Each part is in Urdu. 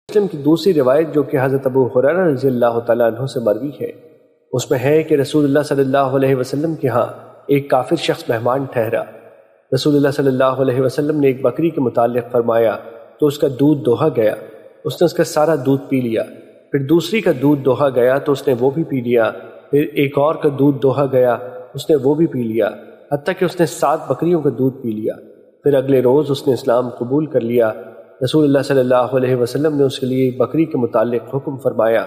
مسلم کی دوسری روایت جو کہ حضرت ابو ہریرہ رضی اللہ تعالیٰ عنہ سے مروی ہے، اس میں ہے کہ رسول اللہ صلی اللہ علیہ وسلم کے ہاں ایک کافر شخص مہمان ٹھہرا۔ رسول اللہ صلی اللہ علیہ وسلم نے ایک بکری کے متعلق فرمایا تو اس کا دودھ دوہا گیا، اس نے اس کا سارا دودھ پی لیا۔ پھر دوسری کا دودھ دوہا گیا تو اس نے وہ بھی پی لیا۔ پھر ایک اور کا دودھ دوہا گیا، اس نے وہ بھی پی لیا، حتیٰ کہ اس نے 7 بکریوں کا دودھ پی لیا۔ پھر اگلے روز اس نے اسلام قبول کر لیا۔ رسول اللہ صلی اللہ علیہ وسلم نے اس کے لیے بکری کے متعلق حکم فرمایا،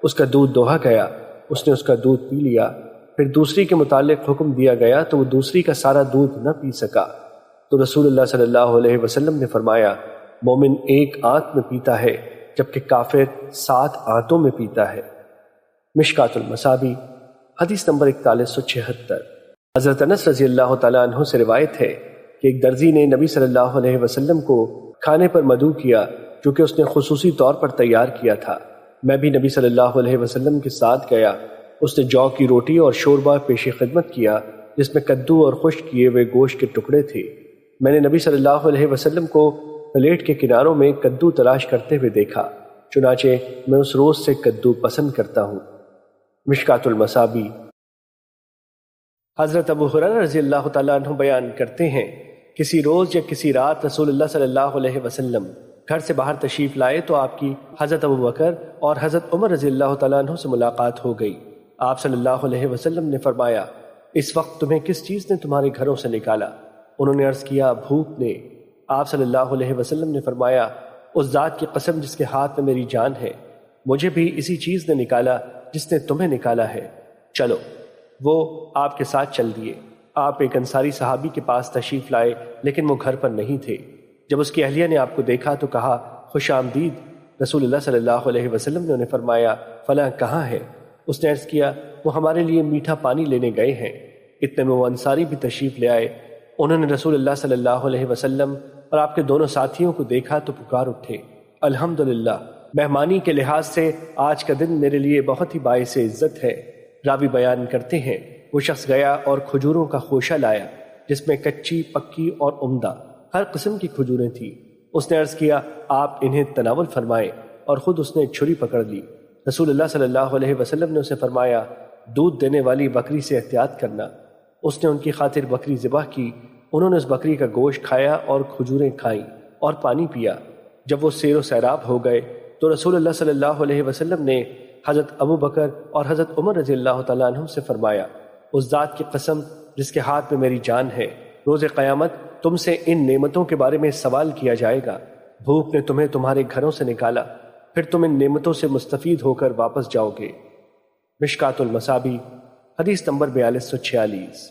اس کا دودھ دوہا گیا، اس نے اس کا دودھ پی لیا۔ پھر دوسری کے متعلق حکم دیا گیا تو وہ دوسری کا سارا دودھ نہ پی سکا، تو رسول اللہ صلی اللہ علیہ وسلم نے فرمایا، مومن ایک آنت میں پیتا ہے جبکہ کافر 7 آنتوں میں پیتا ہے۔ مشکات المصابیح حدیث نمبر 4176۔ حضرت انس رضی اللہ تعالیٰ عنہ سے روایت ہے کہ ایک درزی نے نبی صلی اللہ علیہ وسلم کو کھانے پر مدعو کیا جو کہ اس نے خصوصی طور پر تیار کیا تھا۔ میں بھی نبی صلی اللہ علیہ وسلم کے ساتھ گیا۔ اس نے جو کی روٹی اور شوربہ پیش خدمت کیا جس میں کدو اور خشک کیے ہوئے گوشت کے ٹکڑے تھے۔ میں نے نبی صلی اللہ علیہ وسلم کو پلیٹ کے کناروں میں کدو تلاش کرتے ہوئے دیکھا، چنانچہ میں اس روز سے کدو پسند کرتا ہوں۔ مشکات المصابیح۔ حضرت ابو ہریرہ رضی اللہ تعالیٰ عنہ بیان کرتے ہیں، کسی روز یا کسی رات رسول اللہ صلی اللہ علیہ وسلم گھر سے باہر تشریف لائے تو آپ کی حضرت ابو بکر اور حضرت عمر رضی اللہ تعالیٰ عنہ سے ملاقات ہو گئی۔ آپ صلی اللہ علیہ وسلم نے فرمایا، اس وقت تمہیں کس چیز نے تمہارے گھروں سے نکالا؟ انہوں نے عرض کیا، بھوک نے۔ آپ صلی اللہ علیہ وسلم نے فرمایا، اس ذات کی قسم جس کے ہاتھ میں میری جان ہے، مجھے بھی اسی چیز نے نکالا جس نے تمہیں نکالا ہے، چلو۔ وہ آپ کے ساتھ چل دیے۔ آپ ایک انصاری صحابی کے پاس تشریف لائے لیکن وہ گھر پر نہیں تھے۔ جب اس کی اہلیہ نے آپ کو دیکھا تو کہا، خوش آمدید رسول اللہ صلی اللہ علیہ وسلم نے انہیں فرمایا، فلاں کہاں ہے؟ اس نے عرض کیا، وہ ہمارے لیے میٹھا پانی لینے گئے ہیں۔ اتنے میں وہ انصاری بھی تشریف لے آئے۔ انہوں نے رسول اللہ صلی اللہ علیہ وسلم اور آپ کے دونوں ساتھیوں کو دیکھا تو پکار اٹھے، الحمدللہ، مہمانی کے لحاظ سے آج کا دن میرے لیے بہت ہی باعث عزت ہے۔ راوی بیان کرتے ہیں، وہ شخص گیا اور کھجوروں کا خوشہ لایا جس میں کچی، پکی اور عمدہ ہر قسم کی کھجوریں تھیں۔ اس نے عرض کیا، آپ انہیں تناول فرمائیں، اور خود اس نے چھری پکڑ لی۔ رسول اللہ صلی اللہ علیہ وسلم نے اسے فرمایا، دودھ دینے والی بکری سے احتیاط کرنا۔ اس نے ان کی خاطر بکری ذبح کی۔ انہوں نے اس بکری کا گوشت کھایا اور کھجوریں کھائیں اور پانی پیا۔ جب وہ سیر و سیراب ہو گئے تو رسول اللہ صلی اللہ علیہ وسلم نے حضرت ابو بکر اور حضرت عمر رضی اللہ تعالیٰ عنہ سے فرمایا، اس ذات کی قسم جس کے ہاتھ میں میری جان ہے، روز قیامت تم سے ان نعمتوں کے بارے میں سوال کیا جائے گا۔ بھوک نے تمہیں تمہارے گھروں سے نکالا، پھر تم ان نعمتوں سے مستفید ہو کر واپس جاؤ گے۔ مشکات المصابیح حدیث نمبر 4246۔